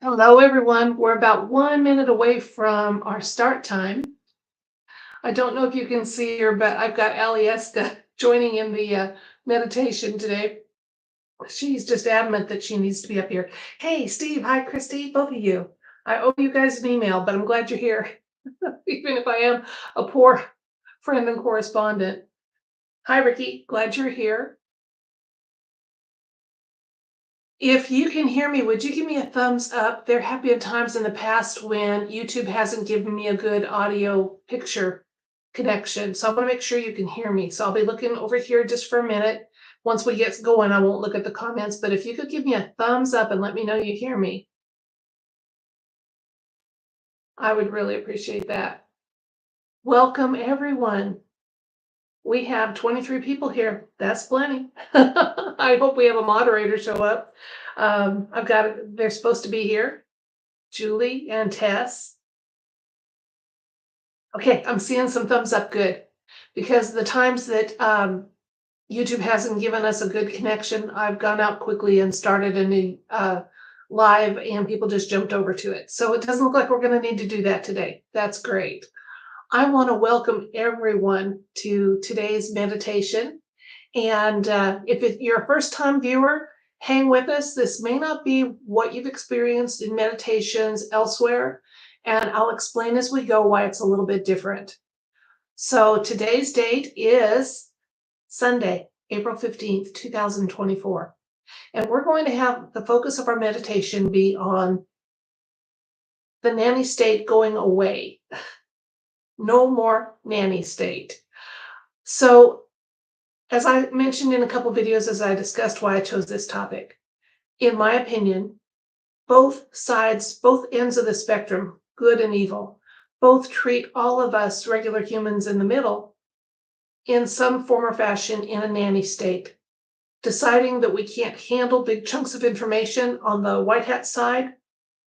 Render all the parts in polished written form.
Hello, everyone. We're about 1 minute away from our start time. I don't know if you can see her, but I've got Alieska joining in the meditation today. She's just adamant that she needs to be up here. Hey, Steve. Hi, Christy. Both of you. I owe you guys an email, but I'm glad you're here, even if I am a poor friend and correspondent. Hi, Ricky. Glad you're here. If you can hear me, would you give me a thumbs up? There have been times in the past when YouTube hasn't given me a good audio picture connection. So I want to make sure you can hear me. So I'll be looking over here just for a minute. Once we get going, I won't look at the comments, but if you could give me a thumbs up and let me know you hear me, I would really appreciate that. Welcome, everyone. We have 23 people here. That's plenty. I hope we have a moderator show up. They're supposed to be here. Julie and Tess. Okay, I'm seeing some thumbs up. Good. Because the times that YouTube hasn't given us a good connection, I've gone out quickly and started a new live, and people just jumped over to it. So it doesn't look like we're going to need to do that today. That's great. I want to welcome everyone to today's meditation. And if you're a first-time viewer, hang with us. This may not be what you've experienced in meditations elsewhere, and I'll explain as we go why it's a little bit different. So today's date is Sunday, April 15th, 2024. And we're going to have the focus of our meditation be on the nanny state going away. No more nanny state. So as I mentioned in a couple videos, as I discussed why I chose this topic, in my opinion, both sides, both ends of the spectrum, good and evil, both treat all of us regular humans in the middle in some form or fashion in a nanny state, deciding that we can't handle big chunks of information on the white hat side.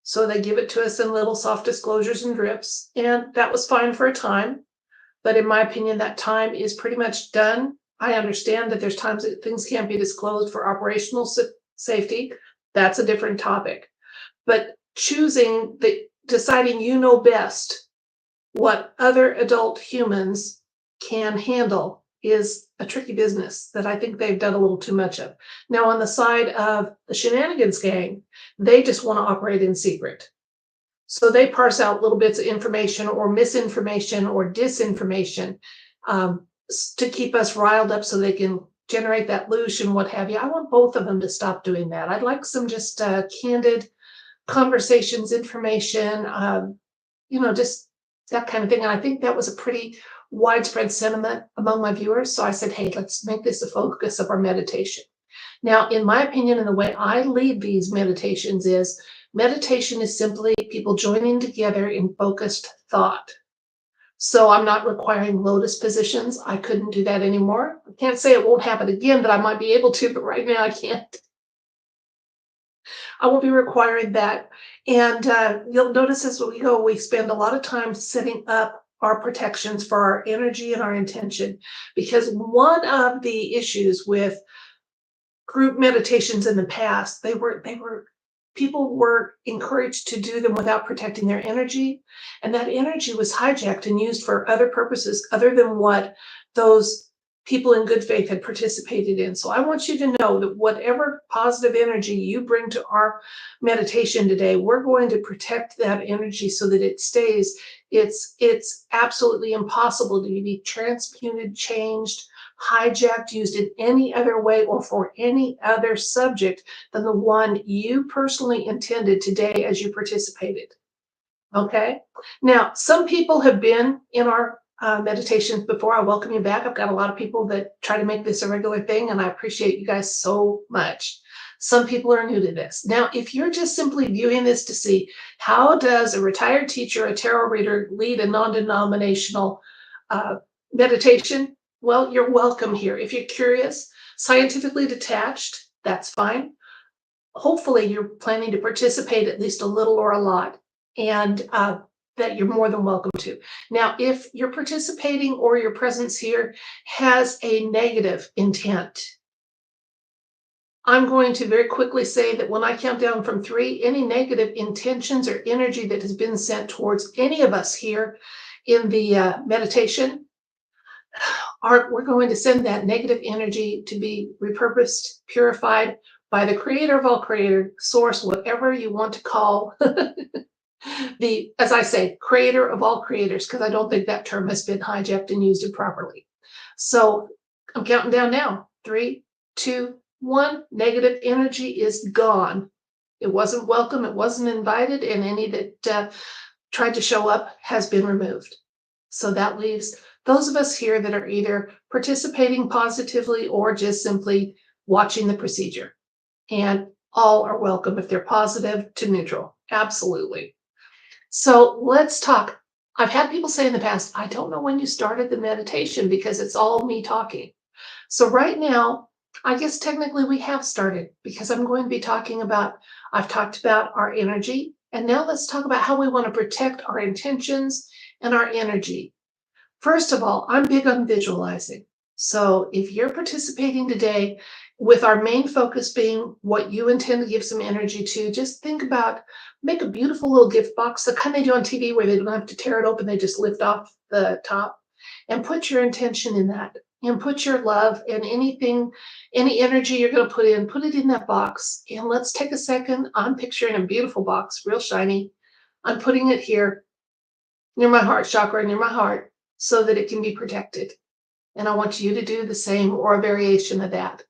So they give it to us in little soft disclosures and drips. And that was fine for a time. But in my opinion, that time is pretty much done. I understand that there's times that things can't be disclosed for operational safety. That's a different topic. But deciding you know best what other adult humans can handle is a tricky business that I think they've done a little too much of. Now, on the side of the shenanigans gang, they just want to operate in secret. So they parse out little bits of information or misinformation or disinformation to keep us riled up so they can generate that loosh and what have you. I want both of them to stop doing that. I'd like some just candid conversations, information, just that kind of thing. And I think that was a pretty widespread sentiment among my viewers. So I said, hey, let's make this a focus of our meditation. Now, in my opinion, and the way I lead these meditations is meditation is simply people joining together in focused thought. So I'm not requiring lotus positions. I couldn't do that anymore. I can't say it won't happen again, but I might be able to, but right now I can't. I won't be requiring that. And you'll notice as we go, we spend a lot of time setting up our protections for our energy and our intention, because one of the issues with group meditations in the past, people were encouraged to do them without protecting their energy, and that energy was hijacked and used for other purposes other than what those people in good faith had participated in. So I want you to know that whatever positive energy you bring to our meditation today, we're going to protect that energy so that it stays. It's absolutely impossible to be transmuted, changed, hijacked, used in any other way or for any other subject than the one you personally intended today as you participated. Okay? Now, some people have been in our meditations before. I welcome you back. I've got a lot of people that try to make this a regular thing, and I appreciate you guys so much. Some people are new to this. Now, if you're just simply viewing this to see how does a retired teacher, a tarot reader lead a non-denominational meditation, well, you're welcome here. If you're curious, scientifically detached, that's fine. Hopefully, you're planning to participate at least a little or a lot, and that you're more than welcome to. Now, if you're participating or your presence here has a negative intent, I'm going to very quickly say that when I count down from 3, any negative intentions or energy that has been sent towards any of us here in the meditation, we're going to send that negative energy to be repurposed, purified by the creator of all creator, source, whatever you want to call the, as I say, creator of all creators, because I don't think that term has been hijacked and used improperly. So I'm counting down now. 3, 2, 1. Negative energy is gone. It wasn't welcome. It wasn't invited. And any that tried to show up has been removed. So that leaves those of us here that are either participating positively or just simply watching the procedure. And all are welcome if they're positive to neutral. Absolutely. So let's talk. I've had people say in the past, I don't know when you started the meditation because it's all me talking. So right now, I guess technically we have started because I'm going to be talking about, I've talked about our energy, and now let's talk about how we want to protect our intentions and our energy. First of all, I'm big on visualizing. So if you're participating today with our main focus being what you intend to give some energy to, just think about, make a beautiful little gift box, the kind they do on TV where they don't have to tear it open, they just lift off the top, and put your intention in that, and put your love and anything, any energy you're going to put it in that box. And let's take a second. I'm picturing a beautiful box, real shiny. I'm putting it here near my heart chakra, near my heart, so that it can be protected. And I want you to do the same or a variation of that.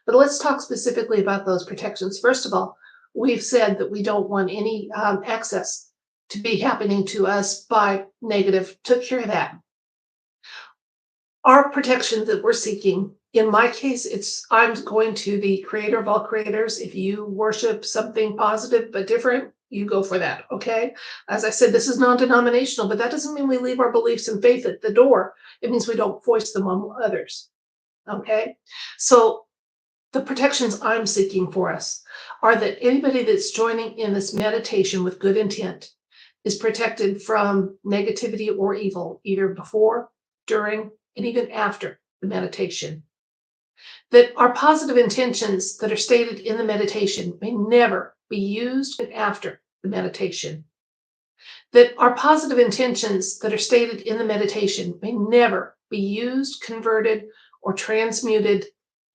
But let's talk specifically about those protections. First of all, we've said that we don't want any access to be happening to us by negative. Took care of that. Our protection that we're seeking, in my case, I'm going to the creator of all creators. If you worship something positive but different, you go for that, okay? As I said, this is non-denominational, but that doesn't mean we leave our beliefs and faith at the door. It means we don't voice them on others, okay? So the protections I'm seeking for us are that anybody that's joining in this meditation with good intent is protected from negativity or evil, either before, during, and even after the meditation. That our positive intentions that are stated in the meditation may never be used after the meditation. That our positive intentions that are stated in the meditation may never be used, converted, or transmuted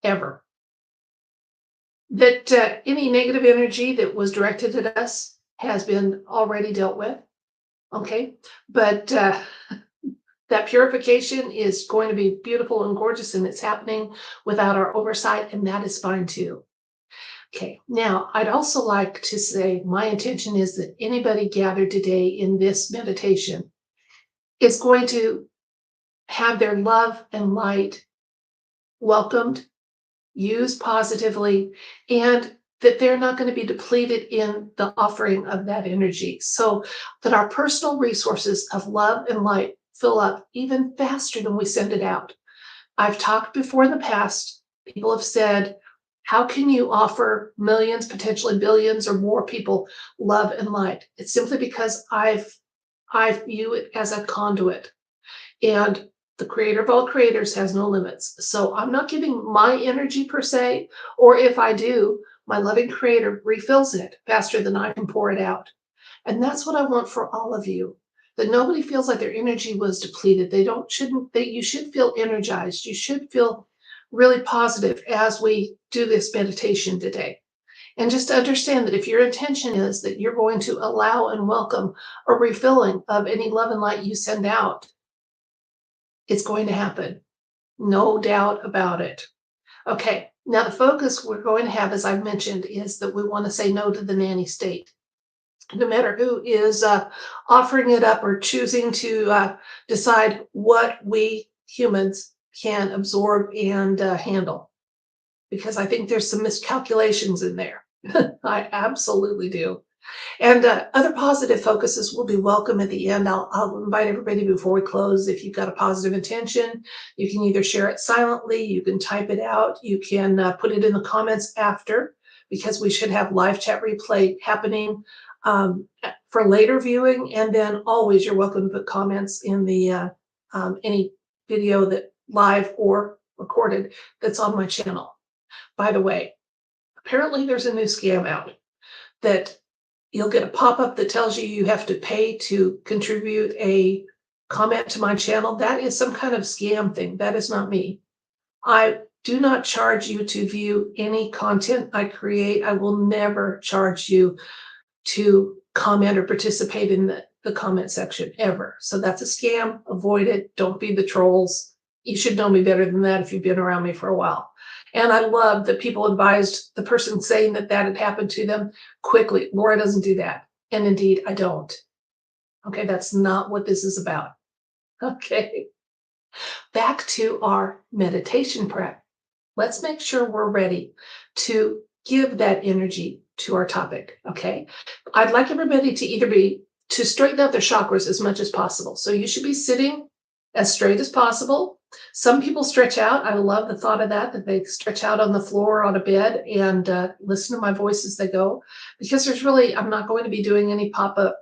ever. That any negative energy that was directed at us has been already dealt with, okay? But that purification is going to be beautiful and gorgeous, and it's happening without our oversight, and that is fine too. Okay, now I'd also like to say my intention is that anybody gathered today in this meditation is going to have their love and light welcomed, used positively, and that they're not going to be depleted in the offering of that energy. So that our personal resources of love and light fill up even faster than we send it out. I've talked before in the past, people have said, how can you offer millions, potentially billions or more people love and light? It's simply because I view it as a conduit. And the creator of all creators has no limits. So I'm not giving my energy per se, or if I do, my loving creator refills it faster than I can pour it out. And that's what I want for all of you. That nobody feels like their energy was depleted. You should feel energized. You should feel really positive as we do this meditation today. And just to understand that if your intention is that you're going to allow and welcome a refilling of any love and light you send out, it's going to happen. No doubt about it. Okay, now the focus we're going to have, as I've mentioned, is that we want to say no to the nanny state. No matter who is offering it up or choosing to decide what we humans can absorb and handle. Because I think there's some miscalculations in there. I absolutely do. And other positive focuses will be welcome at the end. I'll invite everybody before we close. If you've got a positive intention, you can either share it silently, you can type it out, you can put it in the comments after, because we should have live chat replay happening for later viewing. And then always you're welcome to put comments in the any video that live or recorded that's on my channel. By the way, apparently there's a new scam out that you'll get a pop-up that tells you you have to pay to contribute a comment to my channel. That is some kind of scam thing. That is not me. I do not charge you to view any content I create. I will never charge you to comment or participate in the comment section ever. So that's a scam. Avoid it. Don't be the trolls. You should know me better than that if you've been around me for a while. And I love that people advised the person saying that that had happened to them quickly. Laura doesn't do that. And indeed, I don't. Okay, that's not what this is about. Okay, back to our meditation prep. Let's make sure we're ready to give that energy to our topic, okay? I'd like everybody to to straighten out their chakras as much as possible. So you should be sitting as straight as possible. Some people stretch out. I love the thought of that they stretch out on the floor on a bed and listen to my voice as they go, because I'm not going to be doing any pop-up,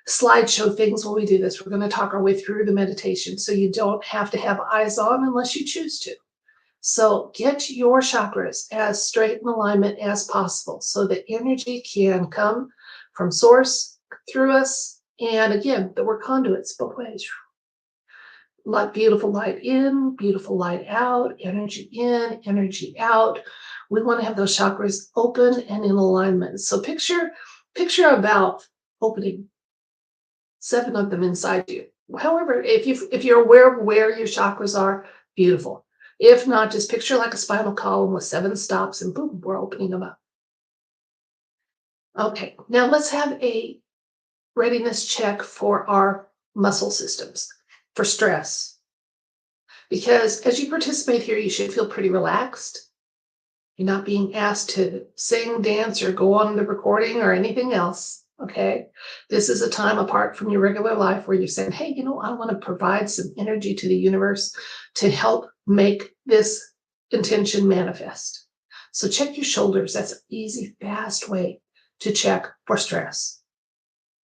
slideshow things while we do this. We're going to talk our way through the meditation. So you don't have to have eyes on unless you choose to. So get your chakras as straight in alignment as possible so that energy can come from source through us. And again, that we're conduits both ways. Like beautiful light in, beautiful light out, energy in, energy out. We want to have those chakras open and in alignment. So picture a valve opening, 7 of them inside you. However, if you're aware of where your chakras are, beautiful. If not, just picture like a spinal column with 7 stops and boom, we're opening them up. Okay, now let's have a readiness check for our muscle systems for stress. Because as you participate here, you should feel pretty relaxed. You're not being asked to sing, dance, or go on the recording or anything else. Okay, this is a time apart from your regular life where you're saying, hey, I want to provide some energy to the universe to help make this intention manifest. So check your shoulders. That's an easy, fast way to check for stress.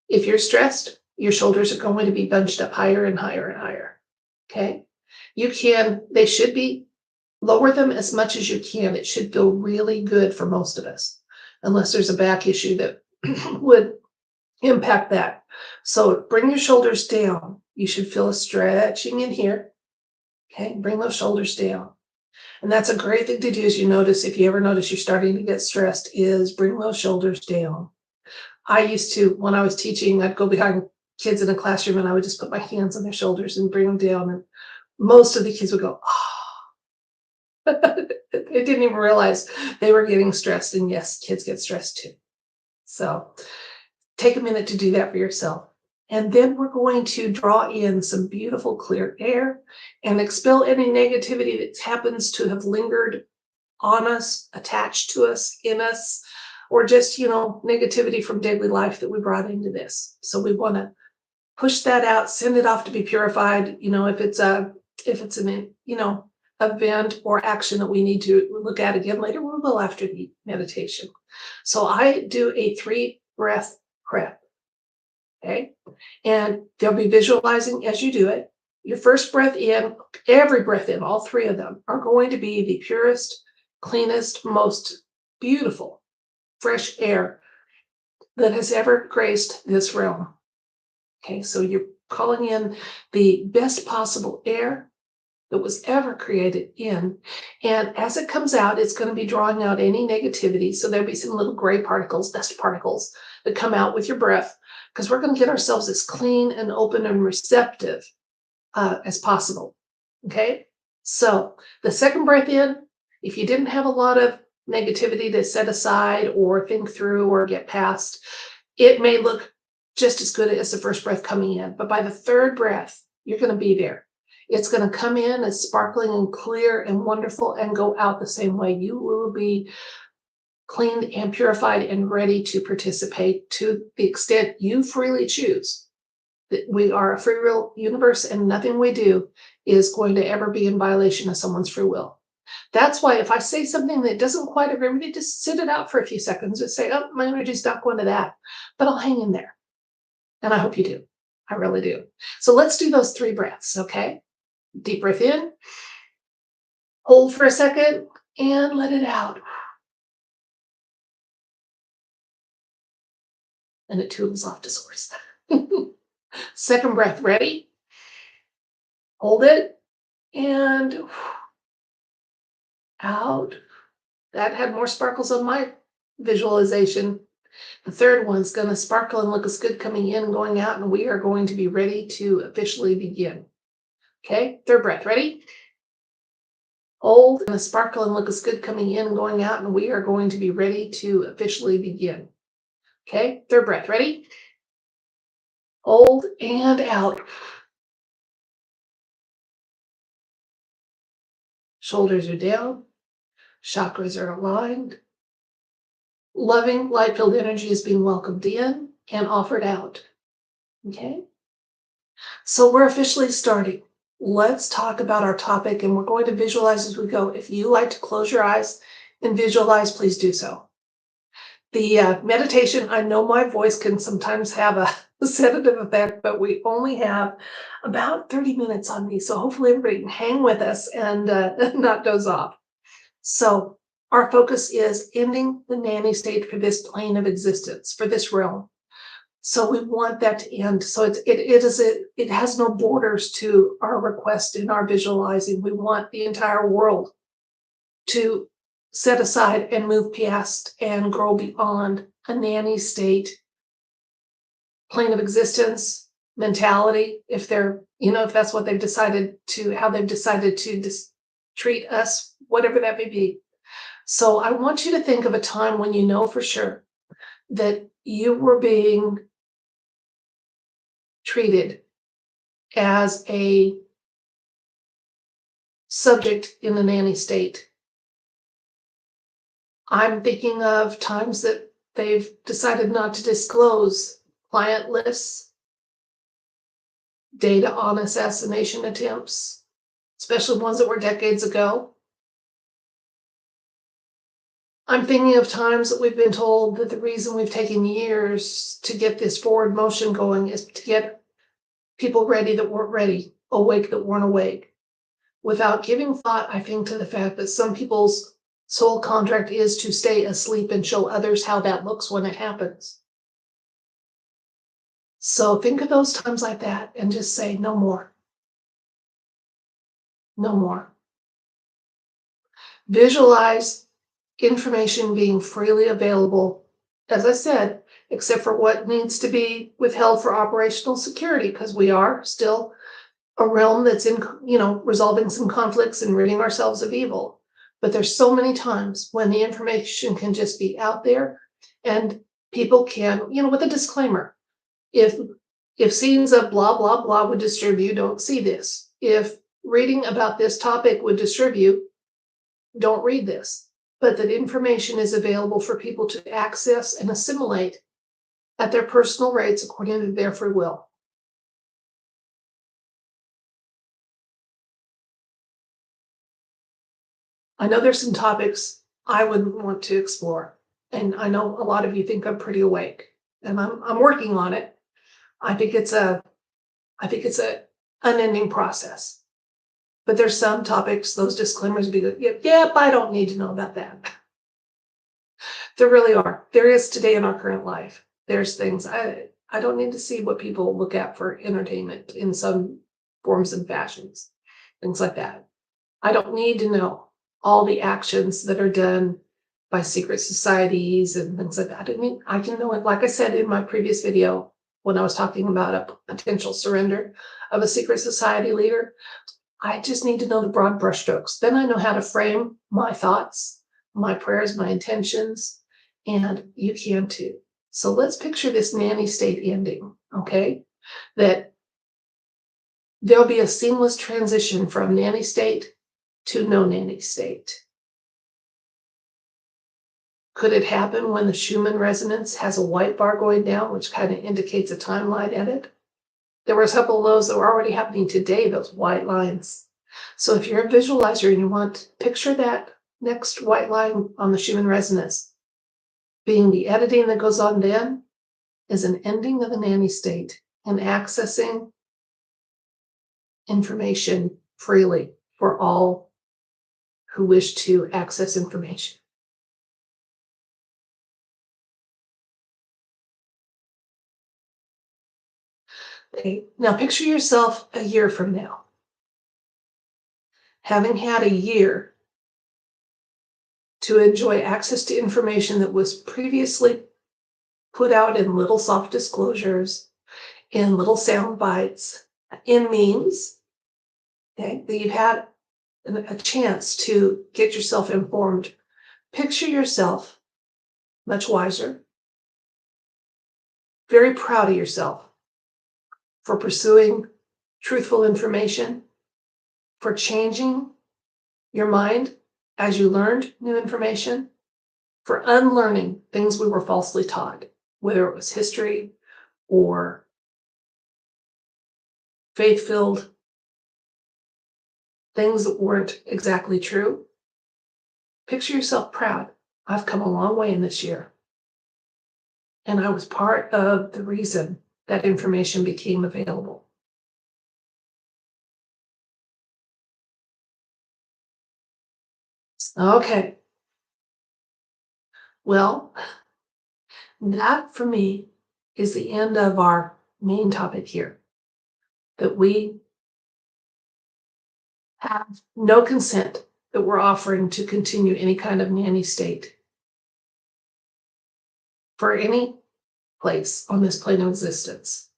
If you're stressed, your shoulders are going to be bunched up higher and higher and higher. Okay, they should be, lower them as much as you can. It should feel really good for most of us, unless there's a back issue that would impact that. So bring your shoulders down. You should feel a stretching in here. Okay, bring those shoulders down. And that's a great thing to do, as if you ever notice you're starting to get stressed, is bring those shoulders down. I used to, when I was teaching, I'd go behind kids in a classroom and I would just put my hands on their shoulders and bring them down. And most of the kids would go, oh. They didn't even realize they were getting stressed. And yes, kids get stressed too. So take a minute to do that for yourself. And then we're going to draw in some beautiful clear air and expel any negativity that happens to have lingered on us, attached to us, in us, or just, negativity from daily life that we brought into this. So we want to push that out, send it off to be purified. If it's an event or action that we need to look at again later, we will after the meditation. So I do a 3-breath prep. Okay, and they'll be visualizing as you do it. Your first breath in, every breath in, all 3 of them are going to be the purest, cleanest, most beautiful, fresh air that has ever graced this realm. Okay, so you're calling in the best possible air that was ever created in. And as it comes out, it's going to be drawing out any negativity. So there'll be some little gray particles, dust particles that come out with your breath, because we're going to get ourselves as clean and open and receptive as possible. Okay, so the second breath in, if you didn't have a lot of negativity to set aside or think through or get past, it may look just as good as the first breath coming in. But by the 3rd breath, you're going to be there. It's going to come in as sparkling and clear and wonderful and go out the same way. You will be cleaned and purified and ready to participate to the extent you freely choose. That we are a free will universe and nothing we do is going to ever be in violation of someone's free will. That's why if I say something that doesn't quite agree with me, just sit it out for a few seconds and say, oh, my energy's not going to that, but I'll hang in there. And I hope you do. I really do. So let's do those 3 breaths, okay? Deep breath in, hold for a second, and let it out. and it toodles off to source. Second breath, ready? Hold it and out. That had more sparkles on my visualization. The third one's going to sparkle and look as good coming in, going out, and we are going to be ready to officially begin. Okay, third breath, ready? Hold, and sparkle and look as good coming in, going out, and we are going to be ready to officially begin. Okay, third breath, ready? Hold and out. Shoulders are down, chakras are aligned. Loving light-filled energy is being welcomed in and offered out. Okay, so we're officially starting. Let's talk about our topic, and we're going to visualize as we go. If you like to close your eyes and visualize, please do so. The meditation, I know my voice can sometimes have a sedative effect, but we only have about 30 minutes on me, so hopefully everybody can hang with us and not doze off. So our focus is ending the nanny state for this plane of existence, for this realm. So we want that to end. So it has no borders to our request in our visualizing. We want the entire world to set aside and move past and grow beyond a nanny state, plane of existence, mentality, if they're, if that's what they've decided to, how they've decided to treat us, whatever that may be. So I want you to think of a time when you know for sure that you were being treated as a subject in the nanny state. I'm thinking of times that they've decided not to disclose client lists, data on assassination attempts, especially ones that were decades ago. I'm thinking of times that we've been told that the reason we've taken years to get this forward motion going is to get people ready that weren't ready, awake that weren't awake, without giving thought, I think, to the fact that some people's soul contract is to stay asleep and show others how that looks when it happens. So think of those times like that and just say, no more. No more. Visualize information being freely available, as I said, except for what needs to be withheld for operational security, because we are still a realm that's in, resolving some conflicts and ridding ourselves of evil. But there's so many times when the information can just be out there and people can, with a disclaimer. If scenes of blah, blah, blah would disturb you, don't see this. If reading about this topic would disturb you, don't read this. But that information is available for people to access and assimilate at their personal rates according to their free will. I know there's some topics I wouldn't want to explore, and I know a lot of you think I'm pretty awake, and I'm working on it. I think it's a unending process. But there's some topics, those disclaimers be good. Yep, I don't need to know about that. There really are. There is today in our current life. There's things I don't need to see what people look at for entertainment in some forms and fashions, things like that. I don't need to know all the actions that are done by secret societies and things like that. I mean, I can know it, like I said in my previous video, when I was talking about a potential surrender of a secret society leader, I just need to know the broad brushstrokes. Then I know how to frame my thoughts, my prayers, my intentions, and you can too. So let's picture this nanny state ending, okay? That there'll be a seamless transition from nanny state to no nanny state. Could it happen when the Schumann resonance has a white bar going down, which kind of indicates a timeline edit? There were a couple of those that were already happening today, those white lines. So if you're a visualizer and you want to picture that next white line on the Schumann resonance being the editing that goes on then is an ending of the nanny state and accessing information freely for all who wish to access information. Okay, now picture yourself a year from now, having had a year to enjoy access to information that was previously put out in little soft disclosures, in little sound bites, in memes, okay, that you've had a chance to get yourself informed. Picture yourself much wiser, very proud of yourself for pursuing truthful information, for changing your mind as you learned new information, for unlearning things we were falsely taught, whether it was history or faith-filled things that weren't exactly true. Picture yourself proud. I've come a long way in this year. And I was part of the reason that information became available. Okay. Well, that for me is the end of our main topic here, that we have no consent that we're offering to continue any kind of nanny state for any place on this plane of existence.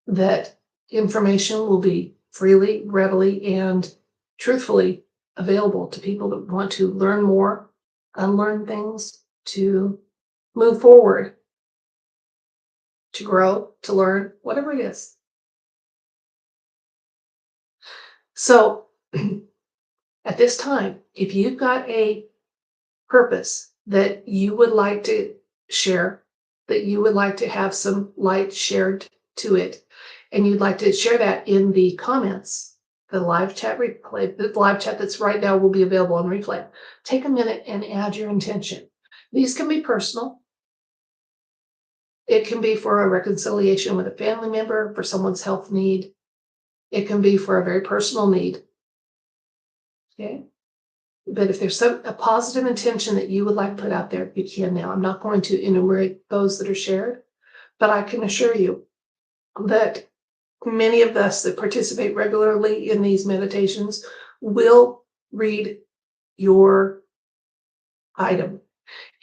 That information will be freely, readily, and truthfully available to people that want to learn more, unlearn things, to move forward, to grow, to learn, whatever it is. So at this time, if you've got a purpose that you would like to share, that you would like to have some light shared to it, and you'd like to share that in the comments, the live chat replay, the live chat that's right now will be available on replay. Take a minute and add your intention. These can be personal. It can be for a reconciliation with a family member, for someone's health need. It can be for a very personal need. Okay. But if there's a positive intention that you would like put out there, you can now. I'm not going to enumerate those that are shared, but I can assure you that many of us that participate regularly in these meditations will read your item.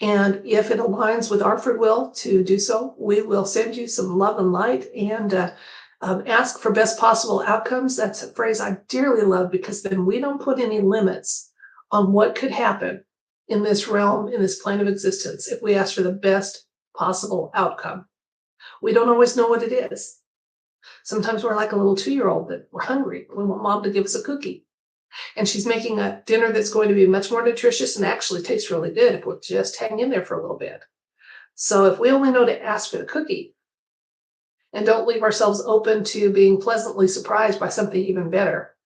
And if it aligns with our free will to do so, we will send you some love and light and ask for best possible outcomes. That's a phrase I dearly love, because then we don't put any limits on what could happen in this realm, in this plane of existence, if we ask for the best possible outcome. We don't always know what it is. Sometimes we're like a little 2-year-old that we're hungry. We want mom to give us a cookie. And she's making a dinner that's going to be much more nutritious and actually tastes really good if we'll just hang in there for a little bit. So if we only know to ask for the cookie and don't leave ourselves open to being pleasantly surprised by something even better,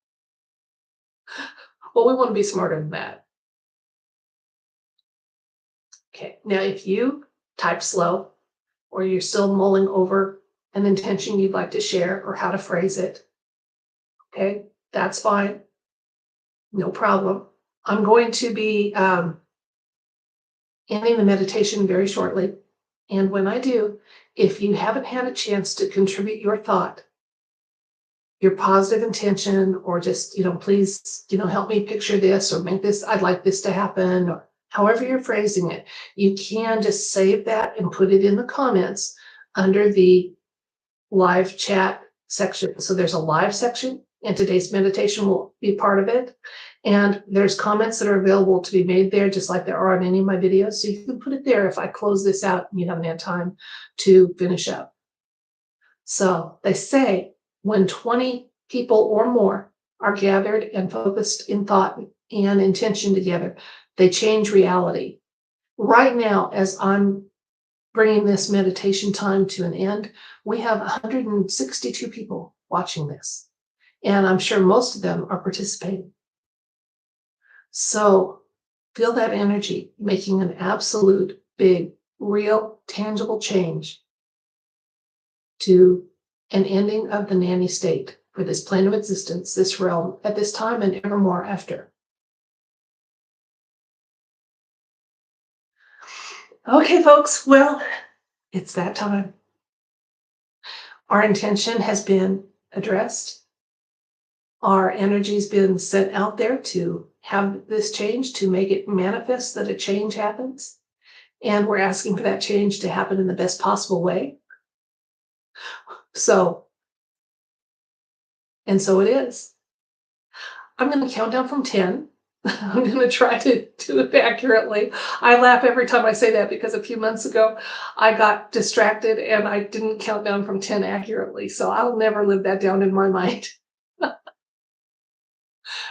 well, we want to be smarter than that. Okay, now if you type slow, or you're still mulling over an intention you'd like to share or how to phrase it, okay, that's fine. No problem. I'm going to be ending the meditation very shortly. And when I do, if you haven't had a chance to contribute your thought, your positive intention, or just, please, help me picture this or make this, I'd like this to happen, or however you're phrasing it, you can just save that and put it in the comments under the live chat section. So there's a live section, and today's meditation will be part of it. And there's comments that are available to be made there, just like there are on any of my videos. So you can put it there if I close this out and you haven't had time to finish up. So they say when 20 people or more are gathered and focused in thought and intention together, they change reality. Right now, as I'm bringing this meditation time to an end, we have 162 people watching this, and I'm sure most of them are participating. So feel that energy making an absolute big, real, tangible change to an ending of the nanny state for this plane of existence, this realm, at this time and evermore after. Okay, folks, well, it's that time. Our intention has been addressed. Our energy's been sent out there to have this change, to make it manifest that a change happens. And we're asking for that change to happen in the best possible way. So it is. I'm going to count down from 10. I'm going to try to do it accurately. I laugh every time I say that because a few months ago I got distracted and I didn't count down from 10 accurately. So I'll never live that down in my mind.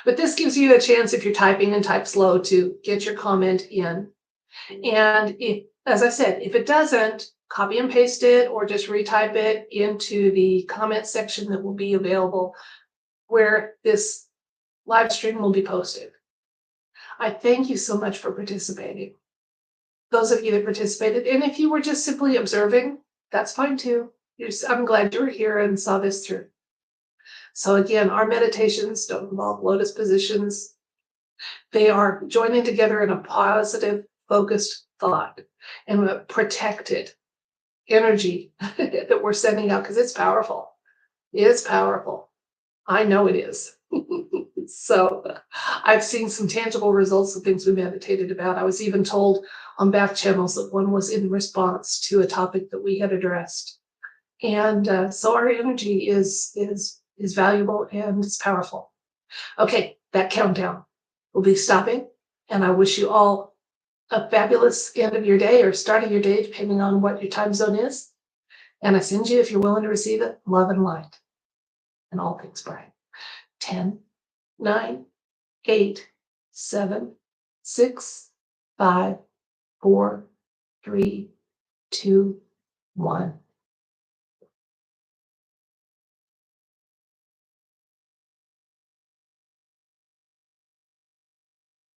But this gives you a chance, if you're typing and type slow, to get your comment in. And if, as I said, if it doesn't, copy and paste it or just retype it into the comment section that will be available where this live stream will be posted. I thank you so much for participating. Those of you that participated, and if you were just simply observing, that's fine too. I'm glad you were here and saw this through. So again, our meditations don't involve lotus positions. They are joining together in a positive, focused thought and a protected energy that we're sending out, because it's powerful. It's powerful. I know it is. So I've seen some tangible results of things we meditated about. I was even told on back channels that one was in response to a topic that we had addressed. And so our energy is valuable and it's powerful. Okay, that countdown will be stopping, and I wish you all a fabulous end of your day or start of your day, depending on what your time zone is. And I send you, if you're willing to receive it, love and light and all things bright. 10, 9, 8, 7, 6, 5, 4, 3, 2, 1.